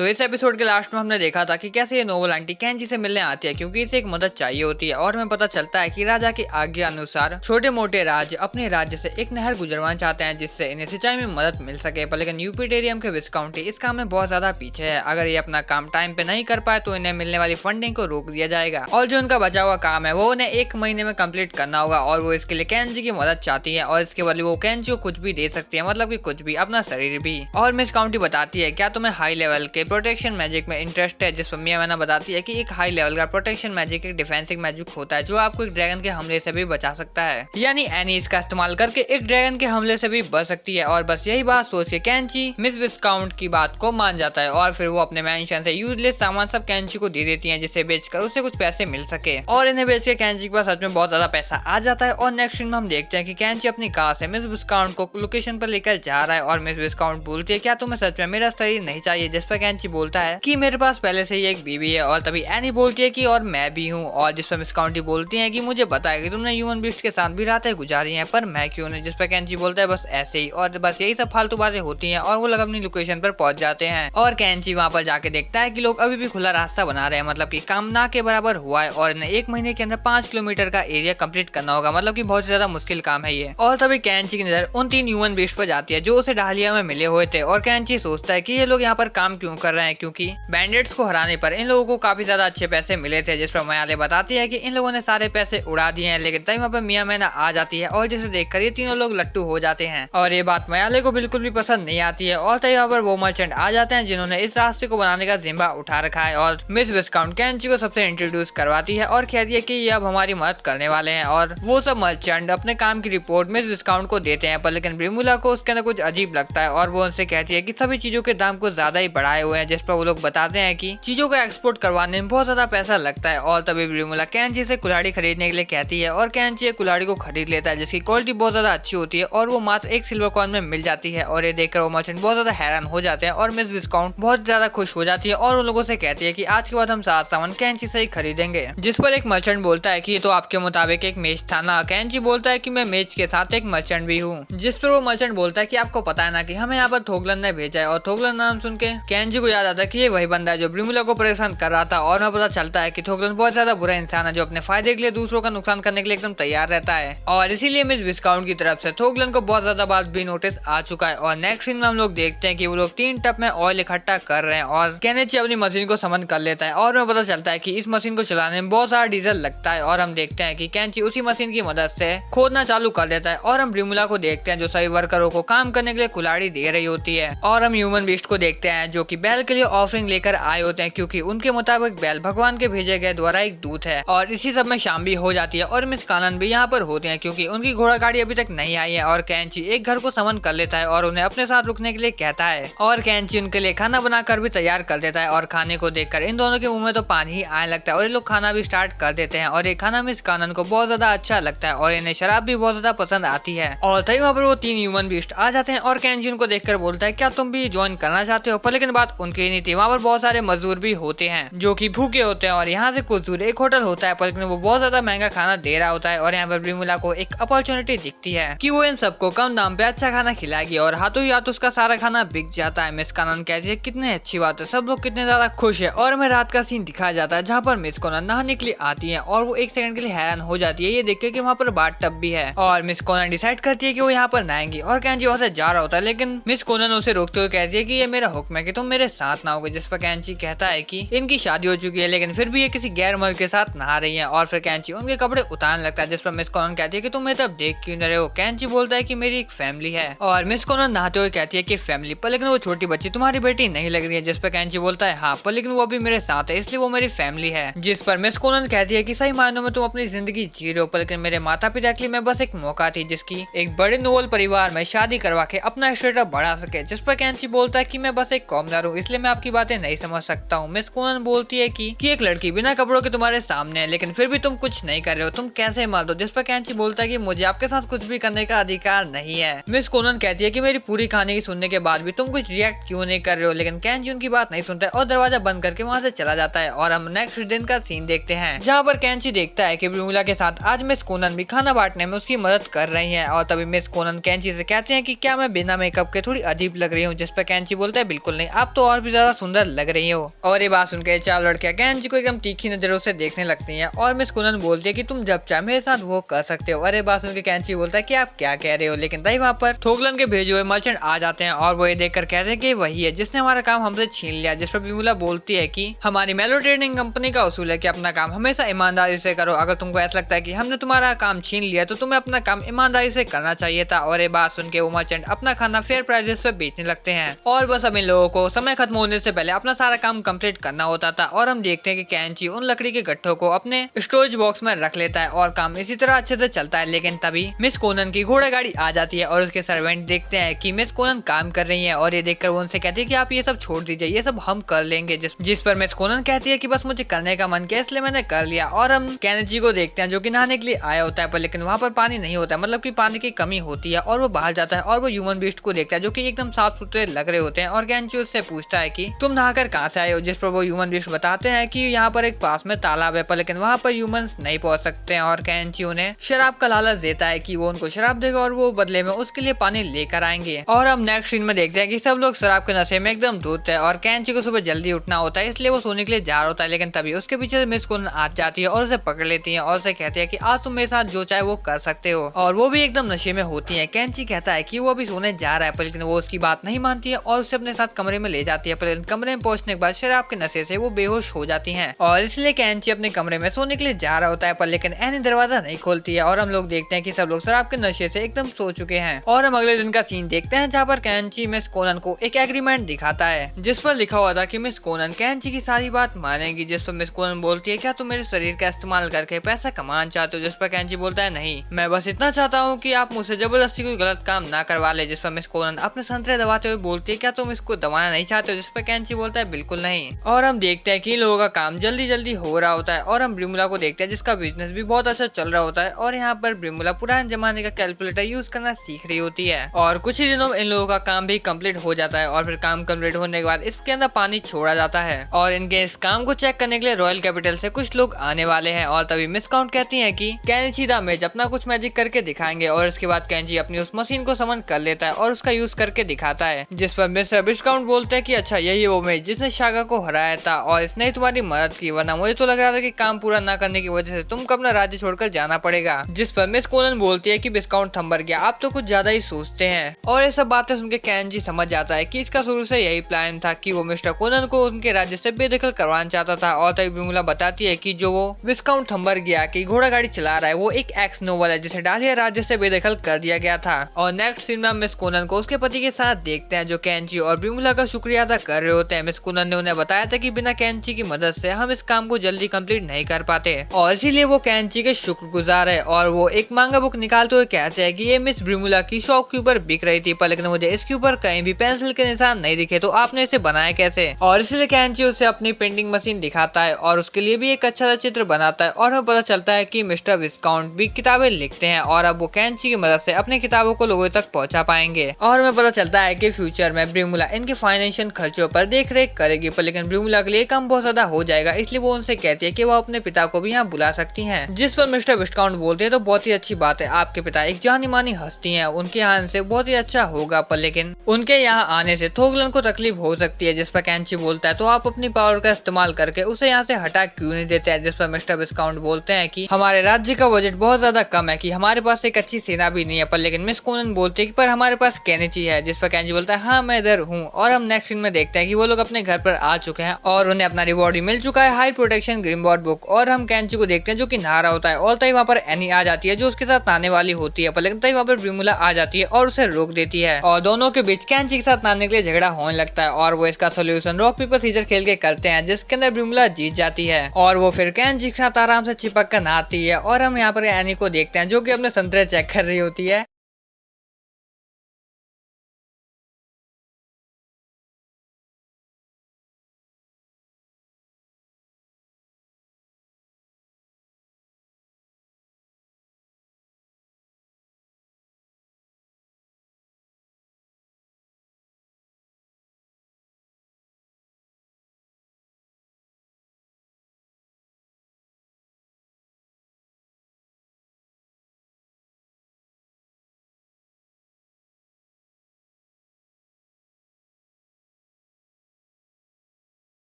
तो इस एपिसोड के लास्ट में हमने देखा था कि कैसे ये नोबल आंटी केंजी से मिलने आती है क्योंकि इसे एक मदद चाहिए होती है और हमें पता चलता है कि राजा की आज्ञा अनुसार छोटे मोटे राज्य अपने राज्य से एक नहर गुजरवाना चाहते हैं जिससे इन्हें सिंचाई में मदद मिल सके। पर लेकिन यूपिटेरियम के विस्काउंटी इस काम में बहुत ज्यादा पीछे है। अगर ये अपना काम टाइम पे नहीं कर पाए तो इन्हें मिलने वाली फंडिंग को रोक दिया जाएगा और जो उनका बचा हुआ काम है वो उन्हें 1 महीने में कंप्लीट करना होगा और वो इसके लिए केंजी की मदद चाहती है और इसके बदले वो केंजी को कुछ भी दे सकती है, मतलब कि कुछ भी, अपना शरीर भी। और मिस काउंटी बताती है क्या तुम्हें हाई लेवल के प्रोटेक्शन मैजिक में इंटरेस्ट है, जिस पर मिया मैना बताती है कि एक हाई लेवल का प्रोटेक्शन मैजिक एक डिफेंसिव मैजिक होता है जो आपको एक ड्रैगन के हमले से भी बचा सकता है, यानी एनी इसका इस्तेमाल करके एक ड्रैगन के हमले से भी बच सकती है। और बस यही बात सोच के केंची मिस विस्काउंट की बात को मान जाता है और फिर वो अपने मेंशन से यूजलेस सामान सब केंची को दे देती है जिसे बेचकर उसे कुछ पैसे मिल सके और इन्हें बेच के केंची के पास सच में बहुत ज्यादा पैसा आ जाता है। और नेक्स्ट सीन में हम देखते हैं कि केंची अपनी कार से मिस विस्काउंट को लोकेशन पर लेकर जा रहा है और मिस विस्काउंट बोलती है क्या तुम्हें सच में मेरा शरीर नहीं चाहिए, जिस पर केंची बोलता है कि मेरे पास पहले से ही एक बीवी है। और तभी एनी बोलती है कि और मैं भी हूँ, और जिस पर मिस काउंटी बोलती है कि मुझे पता है कि तुमने ह्यूमन बीस्ट के साथ भी रातें गुजारी हैं पर मैं क्यों नहीं, जिस पर केंची बोलता है बस ऐसे ही। और बस यही सब फालतू बातें होती हैं और वो लोग अपनी लोकेशन पर पहुंच जाते हैं और केंची वहां पर जाके देखता है कि लोग अभी भी खुला रास्ता बना रहे हैं, मतलब कि काम ना के बराबर हुआ है और इन्हें 1 महीने के अंदर 5 किलोमीटर का एरिया कंप्लीट करना होगा, मतलब कि बहुत ज्यादा मुश्किल काम है ये। और तभी केंची की नजर उन 3 ह्यूमन बीस्ट पर जाती है जो उसे डालिया में मिले हुए थे और केंची सोचता है कि ये लोग यहाँ पर काम क्यों कर रहे हैं क्योंकि बैंडिट्स को हराने पर इन लोगों को काफी ज्यादा अच्छे पैसे मिले थे, जिस पर मयाले बताती है कि इन लोगों ने सारे पैसे उड़ा दिए हैं। लेकिन तभी वहाँ पर मिया मैना आ जाती है और जिसे देखकर ये तीनों लोग लट्टू हो जाते हैं और ये बात मयाले को बिल्कुल भी पसंद नहीं आती है। और तभी वहाँ पर वो मर्चेंट आ जाते हैं जिन्होंने इस रास्ते को बनाने का जिम्मा उठा रखा है और मिस विस्काउंट केंची को सबसे इंट्रोड्यूस करवाती है और कहती है कि ये अब हमारी मदद करने वाले हैं। और वो सब मर्चेंट अपने काम की रिपोर्ट मिस विस्काउंट को देते हैं पर लेकिन ब्रिमुला को उसके अंदर कुछ अजीब लगता है और वो उनसे कहती है कि सभी चीजों के दाम को ज्यादा ही बढ़ाए हुए हैं, जिस पर वो लोग बताते हैं कि चीजों को एक्सपोर्ट करवाने में बहुत ज्यादा पैसा लगता है। और तभी ब्रिमुला केंची से कुल्हाड़ी खरीदने के लिए कहती है और केंची कुल्हाड़ी को खरीद लेता है जिसकी क्वालिटी बहुत ज्यादा अच्छी होती है और वो मात्र 1 सिल्वर कॉइन में मिल जाती है। और ये देखकर वो मर्चेंट बहुत ज्यादा हैरान हो जाते हैं और मिस विस्काउंट बहुत ज्यादा खुश हो जाती है और उन लोगों से कहती है कि आज के बाद हम सारा सामान केंची से ही खरीदेंगे, जिस पर एक मर्चेंट बोलता है कि ये तो आपके मुताबिक एक मेज था ना। केंची बोलता है कि मैं मेज के साथ एक मर्चेंट भी हूँ, जिस पर वो मर्चेंट बोलता है कि आपको पता है ना कि हमें यहाँ पर थोगलन ने भेजा है। और थोगलन नाम सुन के केंजी को याद आता है कि ये वही बंदा है जो ब्रिमुला को परेशान कर रहा था और हमें पता चलता है कि थोगलन बहुत ज्यादा बुरा इंसान है जो अपने फायदे के लिए दूसरों का नुकसान करने के लिए एकदम तैयार रहता है और इसीलिए मिस विस्काउंट की तरफ से थोगलन को बहुत ज्यादा बात भी नोटिस आ चुका है। और नेक्स्ट सीन में हम लोग देखते हैं कि वो लोग 3 टब में ऑयल इकट्ठा कर रहे हैं और केनेची अपनी मशीन को समन कर लेता है और हमें पता चलता है कि इस मशीन को चलाने में बहुत सारा डीजल लगता है। और हम देखते हैं कि केंची उसी मशीन की मदद से खोदना चालू कर देता है और हम ब्रिमुला को देखते हैं जो सभी वर्करों को काम करने के लिए कुल्हाड़ी दे रही होती है। और हम ह्यूमन बीस्ट को देखते हैं जो कि बैल के लिए ऑफरिंग लेकर आए होते हैं क्योंकि उनके मुताबिक बैल भगवान के भेजे गए द्वारा एक दूत है। और इसी सब में शाम भी हो जाती है और मिस कानन भी यहाँ पर होते हैं क्योंकि उनकी घोड़ा गाड़ी अभी तक नहीं आई है। और केंची एक घर को समन कर लेता है और उन्हें अपने साथ रुकने के लिए कहता है और केंची उनके लिए खाना बनाकर भी तैयार कर देता है। और खाने को देखकर इन दोनों के मुंह में तो पानी ही आने लगता है और ये लोग खाना भी स्टार्ट कर देते हैं और ये खाना मिस कानन को बहुत ज्यादा अच्छा लगता है और इन्हें शराब भी बहुत ज्यादा पसंद आती है। और तभी वहाँ पर वो 3 ह्यूमन बीस्ट आ जाते हैं और केंजी उनको देखकर बोलता है क्या तुम भी ज्वाइन करना चाहते हो, पर लेकिन बात उनकी नहीं थी। वहाँ पर बहुत सारे मजदूर भी होते हैं जो कि भूखे होते हैं और यहाँ से कुछ दूर एक होटल होता है पर लेकिन वो बहुत ज्यादा महंगा खाना दे रहा होता है और यहाँ पर ब्रिमुला को एक अपॉर्चुनिटी दिखती है कि वो इन सबको कम दाम पे अच्छा खाना खिलाएगी और हाथों ही हाथ उसका सारा खाना बिक जाता है। मिस कानन कहती है कितनी अच्छी बात है, सब लोग कितने ज्यादा खुश है। और हमें रात का सीन दिखाया जाता है जहाँ पर मिस कोनन नहाने के लिए आती है और वो 1 सेकंड के लिए हैरान हो जाती है ये देख के कि वहाँ पर बाथ टब भी है और मिस कोनन डिसाइड करती है कि वो यहाँ पर नहाएंगी और केंची वहाँ से जा रहा होता है लेकिन मिस कोनन उसे रोकते हुए कहती है कि ये मेरा हुक्म है कि तुम मेरे साथ नहाओगे, जिस पर केंची कहता है कि इनकी शादी हो चुकी है लेकिन फिर भी ये किसी गैर मर्द के साथ नहा रही है। और फिर केंची उनके कपड़े उतारने लगता है जिस पर मिस कोनन कहती है कि तुम मेरी तरफ देख क्यों न रहे हो। केंची बोलता है कि मेरी एक फैमिली है और मिस कोनन नहाते हुए कहती है कि फैमिली, पर लेकिन वो छोटी बच्ची तुम्हारी बेटी नहीं लग रही है, जिस पर केंची बोलता है हाँ पर लेकिन वो अभी मेरे साथ है इसलिए वो मेरी फैमिली है। जिस पर मिस कोनन कहती है कि सही मायनों में तुम अपनी जिंदगी जी रहे हो पर लेकिन मेरे माता पिता के लिए मैं बस एक मौका थी जिसकी एक बड़े नोबल परिवार में शादी करवा के अपना स्टेटस बढ़ा सके। जिस पर केंची बोलता है कि मैं बस एक कॉमनर हूँ इसलिए मैं आपकी बातें नहीं समझ सकता हूँ। मिस कोनन बोलती है कि एक लड़की बिना कपड़ों के तुम्हारे सामने है लेकिन फिर भी तुम कुछ नहीं कर रहे हो, तुम कैसे मान दो। जिस पर केंची बोलता है कि मुझे आपके साथ कुछ भी करने का अधिकार नहीं है। मिस कोनन कहती है कि मेरी पूरी कहानी की सुनने के बाद भी तुम कुछ रिएक्ट क्यों नहीं कर रहे हो, लेकिन केंची उनकी बात नहीं सुनता है और दरवाजा बंद करके वहाँ से चला जाता है। और हम नेक्स्ट दिन का सीन देखते हैं जहाँ पर केंची देखता है कि ब्रिमुला के साथ आज मिस कोनन भी खाना बांटने में उसकी मदद कर रही है। और तभी मिस कोनन केंची से कहते हैं कि क्या मैं बिना मेकअप के थोड़ी अजीब लग रही हूँ, जिस पर केंची बोलता है बिल्कुल नहीं, आप तो और भी ज्यादा सुंदर लग रही हो। और ये बात सुनकर चार लड़कियां कैंची को एकदम तीखी नजरों से देखने लगती हैं और मिस कुनन बोलती है कि तुम जब चाहे मेरे साथ वो कर सकते हो। और ये बात सुनकर कैंची बोलता है कि आप क्या कह रहे हो, लेकिन तभी वहाँ पर थोगलन के भेजे हुए मर्चेंट आ जाते हैं और वो ये देखकर कहते हैं कि वही है जिसने हमारा काम हमसे छीन लिया। जिस पर बिमला बोलती है कि हमारी मेलो ट्रेडिंग कंपनी का उसूल है कि अपना काम हमेशा ईमानदारी से करो। अगर तुमको ऐसा लगता है कि हमने तुम्हारा काम छीन लिया तो तुम्हें अपना काम ईमानदारी से करना चाहिए था। और ये बात सुन के वो मर्चेंट अपना खाना फेयर प्राइसेस पे बेचने लगते हैं और बस अब इन लोगों को समय खत्म होने से पहले अपना सारा काम कंप्लीट करना होता था। और हम देखते हैं कि कैंची उन लकड़ी के गट्ठों को अपने स्टोरेज बॉक्स में रख लेता है और काम इसी तरह अच्छे से चलता है। लेकिन तभी मिस कोनन की घोड़ा गाड़ी आ जाती है और उसके सर्वेंट देखते हैं कि मिस कोनन काम कर रही है और ये देखकर वो उनसे कहती है कि आप ये सब छोड़ दीजिए, ये सब हम कर लेंगे। जिस पर मिस कोनन कहती है कि बस मुझे करने का मन किया इसलिए मैंने कर लिया। और हम कैनेजी को देखते हैं जो कि नहाने के लिए आया होता है, पर लेकिन वहाँ पर पानी नहीं होता है, मतलब कि पानी की कमी होती है। और वो बाहर जाता है और वो ह्यूमन बीस्ट को देखता है जो कि एकदम साफ सुथरे लग रहे होते हैं और कैंची उससे पूछता है कि तुम नहाकर कहाँ से आए हो। जिस पर वो ह्यूमन बीस्ट बताते हैं कि यहाँ पर एक पास में तालाब है, पर लेकिन वहाँ पर ह्यूमंस नहीं पहुँच सकते हैं। और कैंची उन्हें शराब का लालच देता है कि वो उनको शराब देगा और वो बदले में उसके लिए पानी लेकर आएंगे। और हम नेक्स्ट सीन में देखते हैं कि सब लोग शराब के नशे में एकदम धूत है और कैंची को सुबह जल्दी उठना होता है इसलिए वो सोने के लिए जा रहा होता है। लेकिन तभी उसके पीछे मिस कोनन आ जाती है और उसे पकड़ लेती है और उसे कहती है कि आज तुम मेरे साथ जो चाहे वो कर सकते हो। और वो भी एकदम नशे में होती है। कैंची कहता है कि वो अभी सोने जा रहा है, पर लेकिन वो उसकी बात नहीं मानती है और उसे अपने साथ कमरे में ले जाती है। पर कमरे में पहुंचने के बाद शराब के नशे से वो बेहोश हो जाती है और इसलिए कैंची अपने कमरे में सोने के लिए जा रहा होता है, पर लेकिन एनी दरवाजा नहीं खोलती है। और हम लोग देखते हैं कि सब लोग शराब के नशे से एकदम सो चुके हैं। और हम अगले दिन का सीन देखते हैं जहाँ पर कैंची मिस कोनन को एक एग्रीमेंट दिखाता है जिस पर लिखा हुआ था कि मिस कोनन कैंची की सारी बात मानेगी। जिस पर मिस कोनन बोलती है क्या तुम मेरे शरीर का इस्तेमाल करके पैसा कमाना चाहते हो। जिस पर कैंची बोलता है नहीं, मैं बस इतना चाहता हूँ कि आप मुझसे जबरदस्ती कोई गलत काम ना करवा ले। जिस पर मिस कोनन अपने संतरे दबाते हुए बोलती है क्या तुम इसको दबाना नहीं चाहते हो। जिस पर कैंची बोलता है बिल्कुल नहीं। और हम देखते हैं कि इन लोगों का काम जल्दी जल्दी हो रहा होता है और हम ब्रिमुला को देखते हैं जिसका बिजनेस भी बहुत अच्छा चल रहा होता है। और यहाँ पर ब्रिमुला पुराने जमाने का कैलकुलेटर यूज करना सीख रही होती है और कुछ ही दिनों में इन लोगों का काम भी कंप्लीट हो जाता है। और फिर काम कंप्लीट होने के बाद इसके अंदर पानी छोड़ा जाता है और इनके इस काम को चेक करने के लिए रॉयल कैपिटल से कुछ लोग आने वाले हैं। और तभी मिस काउंट कहती है कि कैंची द मेज अपना कुछ मैजिक करके दिखाएंगे। और इसके बाद कैंची अपनी उस मशीन को समन कर लेता है और उसका यूज करके दिखाता है। जिस पर मिस्टर बिस्काउंट बोलते हैं कि अच्छा यही वो मेज जिसने शागा को हराया था और इसने ही तुम्हारी मदद की, वरना मुझे तो लग रहा था कि काम पूरा न करने की वजह से तुमको अपना राज्य छोड़कर जाना पड़ेगा। जिस पर मिस कोनन बोलती है कि बिस्काउंट थंबर गया, आप तो कुछ ज्यादा ही सोचते हैं। और ये सब बातें सुनकर कैंची समझ जाता है कि इसका शुरू से यही प्लान था कि वो मिस्टर कोनन को उनके राज्य से बेदखल करवाना चाहता था। और तभी ब्रिमुला बताती है कि जो वो विस्काउंट थंबर गया की घोड़ा गाड़ी चला रहा है वो एक एक्स नोबल है जिसे डालिया राज्य से बेदखल कर दिया गया था। और नेक्स्ट सीन में मिस कोनन को उसके पति के साथ देखते हैं जो कैंची और ब्रिमुला का शुक्रिया अदा कर रहे होते हैं। मिस कोनन ने उन्हें बताया था कि बिना कैंची की मदद से हम इस काम को जल्दी कंप्लीट नहीं कर पाते और इसीलिए वो कैंची के शुक्रगुजार है। और वो एक मांगा बुक निकालते हुए कहते हैं कि ये मिस ब्रिमुला की शॉप के ऊपर बिक रही थी, पर लेकिन मुझे इसके ऊपर कहीं भी पेंसिल के निशान नहीं दिखे, तो आपने इसे बनाया कैसे। और इसलिए कैंची उसे अपनी पेंटिंग मशीन दिखाता है और उसके लिए भी एक अच्छा सा चित्र बनाता है। और हमें पता चलता है कि मिस्टर विस्काउंट भी किताबें लिखते हैं और अब वो कैंची की मदद से अपनी किताबों को लोगों तक पहुंचा पाएंगे। और हमें पता चलता है कि फ्यूचर में ब्रिमुला इनके फाइनेंशियल खर्चों पर देख रेख करेगी, पर लेकिन ब्रिमुला के लिए काम बहुत ज्यादा हो जाएगा, इसलिए वो उनसे कहती है कि वो अपने पिता को भी यहाँ बुला सकती हैं। जिस पर मिस्टर विस्काउंट बोलते हैं तो बहुत ही अच्छी बात है, आपके पिता एक जानी मानी हस्ती हैं, उनके आने से बहुत ही अच्छा होगा, पर लेकिन उनके यहाँ आने से थोगलन को तकलीफ हो सकती है। जिस पर कैंची बोलता है तो आप अपनी पावर का इस्तेमाल करके उसे यहाँ से हटा क्यों नहीं देते हैं। जिस पर मिस्टर विस्काउंट बोलते हैं कि हमारे राज्य का बजट बहुत ज्यादा कम है, कि हमारे पास एक अच्छी सेना भी नहीं है, पर लेकिन मिस कोनन बोलते हैं कि पर हमारे पास कैनेची है। जिस पर कैंची बोलता है हाँ मैं इधर हूँ। और हम नेक्स्ट सीन में देखते हैं कि वो लोग अपने घर पर आ चुके हैं और उन्हें अपना रिवॉर्ड भी मिल चुका है, हाई प्रोटेक्शन ग्रिमवॉर्ड बुक। और हम कैंची को देखते हैं जो कि नहा रहा होता है और तभी वहाँ पर एनी आ जाती है जो उसके साथ नहाने वाली होती है, पर लेकिन तभी वहाँ पर ब्रिमुला आ जाती है और उसे रोक देती है और दोनों के बीच कैंची के साथ नहाने के लिए झगड़ा होने लगता है। और वो इसका सोल्यूशन रॉक पेपर सीजर खेल के करते हैं जिसके अंदर ब्रिमुला जीत जाती है और वो फिर कैंची के साथ आराम से चिपक कर नहाती है। और हम यहाँ पर एनी को देखते हैं जो कि अपने संतरे चेक कर रही होती है